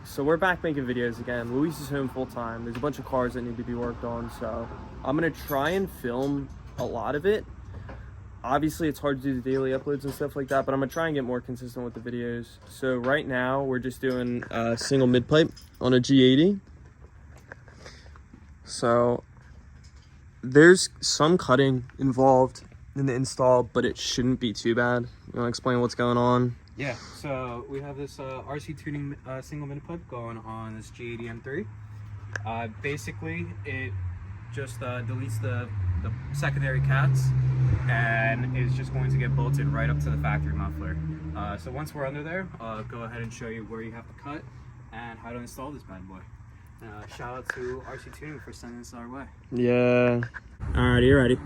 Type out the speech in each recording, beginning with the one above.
So we're back making videos again. Luis is home full time. There's a bunch of cars that need to be worked on, so I'm gonna try and film a lot of it. Obviously it's hard to do the daily uploads and stuff like that, but I'm gonna try and get more consistent with the videos. So right now we're just doing a single mid-pipe on a G80. So there's some cutting involved in the install, but it shouldn't be too bad. You wanna explain what's going on? Yeah, so we have this RC Tuning single mid-pipe going on this G80 M3. Basically, it just deletes the secondary cats and is just going to get bolted right up to the factory muffler. So once we're under there, I'll go ahead and show you where you have to cut and how to install this bad boy. Shout out to RC Tuning for sending this our way. Yeah. Alright, you ready?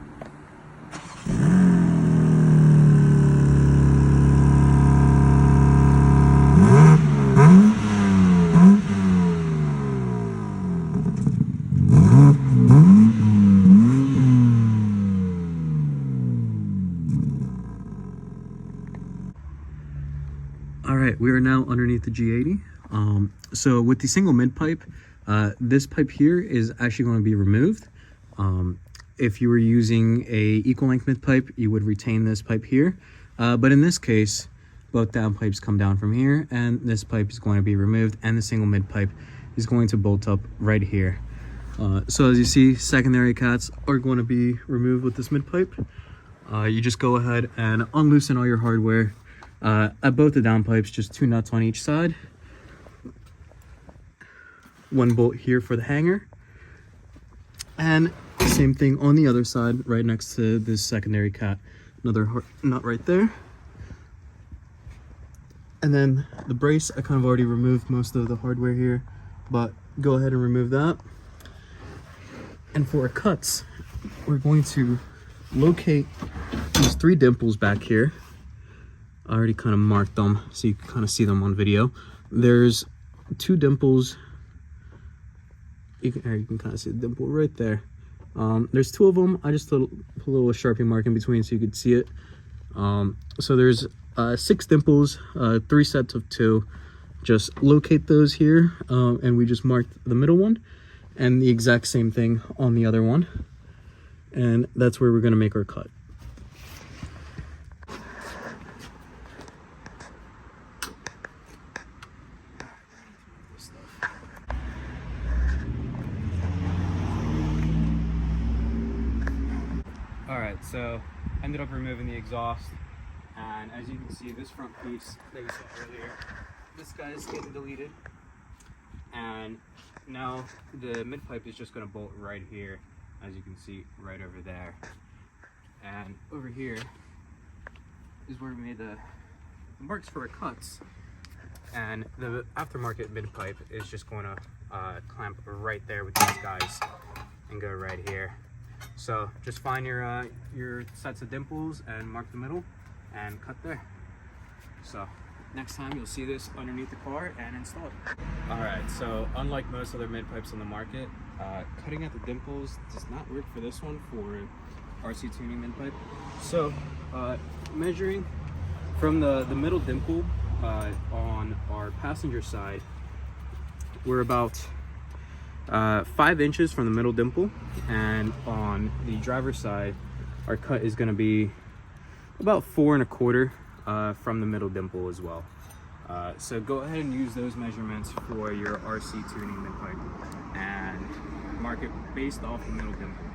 All right, we are now underneath the G80. So with the single mid pipe, this pipe here is actually going to be removed. If you were using a equal length mid pipe, you would retain this pipe here. But in this case, both down pipes come down from here, and this pipe is going to be removed, and the single mid pipe is going to bolt up right here. So as you see, secondary cats are going to be removed with this mid pipe. You just go ahead and unloosen all your hardware. At both the down pipes, just 2 nuts on each side. 1 bolt here for the hanger. And same thing on the other side, right next to this secondary cat. Another nut right there. And then the brace, I kind of already removed most of the hardware here, but go ahead and remove that. And for our cuts, we're going to locate these 3 dimples back here. I already kind of marked them so you can kind of see them on video. There's 2 dimples. You can kind of see the dimple right there. There's 2 of them. I just put a little Sharpie mark in between so you could see it. So there's 6 dimples, 3 sets of 2. Just locate those here, and we just marked the middle one, and the exact same thing on the other one. And that's where we're going to make our cut. Alright, so ended up removing the exhaust, and as you can see, this front piece that you saw earlier, this guy is getting deleted, and now the mid pipe is just going to bolt right here, as you can see right over there. And over here is where we made the marks for our cuts, and the aftermarket mid pipe is just going to clamp right there with these guys and go right here. So just find your sets of dimples and mark the middle and cut there. So next time you'll see this underneath the car and installed. Alright, so unlike most other mid pipes on the market, cutting at the dimples does not work for this one for RC Tuning mid pipe. So measuring from the middle dimple on our passenger side, we're about 5 inches from the middle dimple, and on the driver's side our cut is going to be about 4 1/4 from the middle dimple as well. So go ahead and use those measurements for your RC Tuning mid pipe and mark it based off the middle dimple.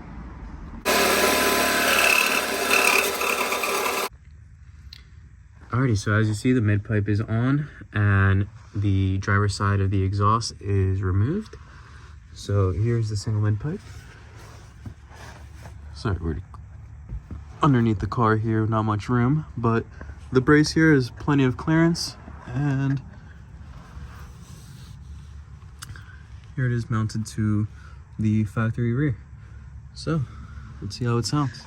Alrighty, so as you see, the mid pipe is on and the driver's side of the exhaust is removed. So here's the single mid pipe. Sorry, we're underneath the car here, not much room, but the brace here is plenty of clearance, and here it is mounted to the factory rear. So let's see how it sounds.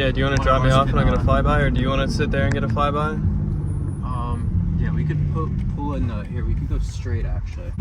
Yeah, do you want to drop me off and I'll get a flyby, or do you want to sit there and get a flyby? Yeah, we could pull in here. We could go straight actually.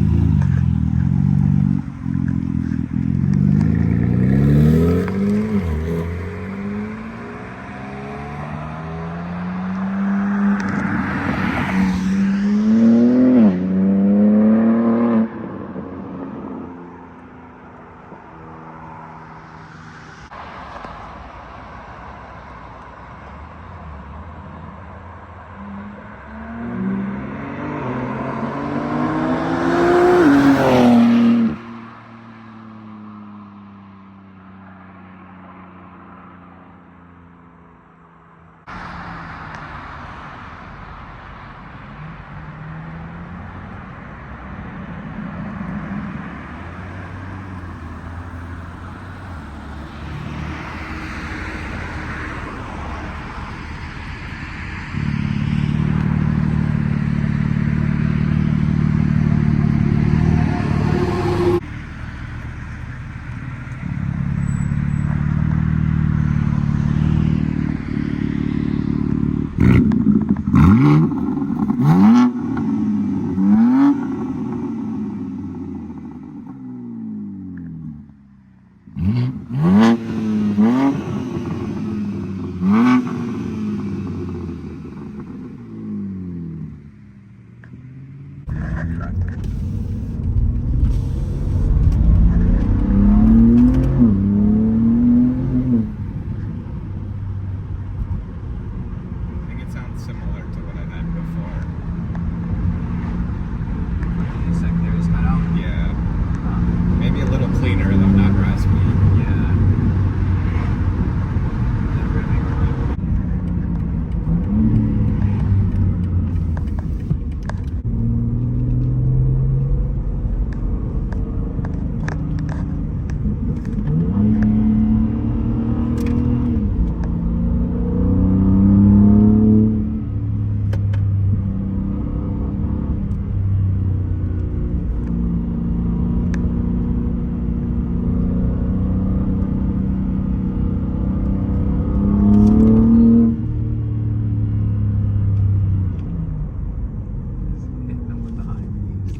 Hit them with the high beams.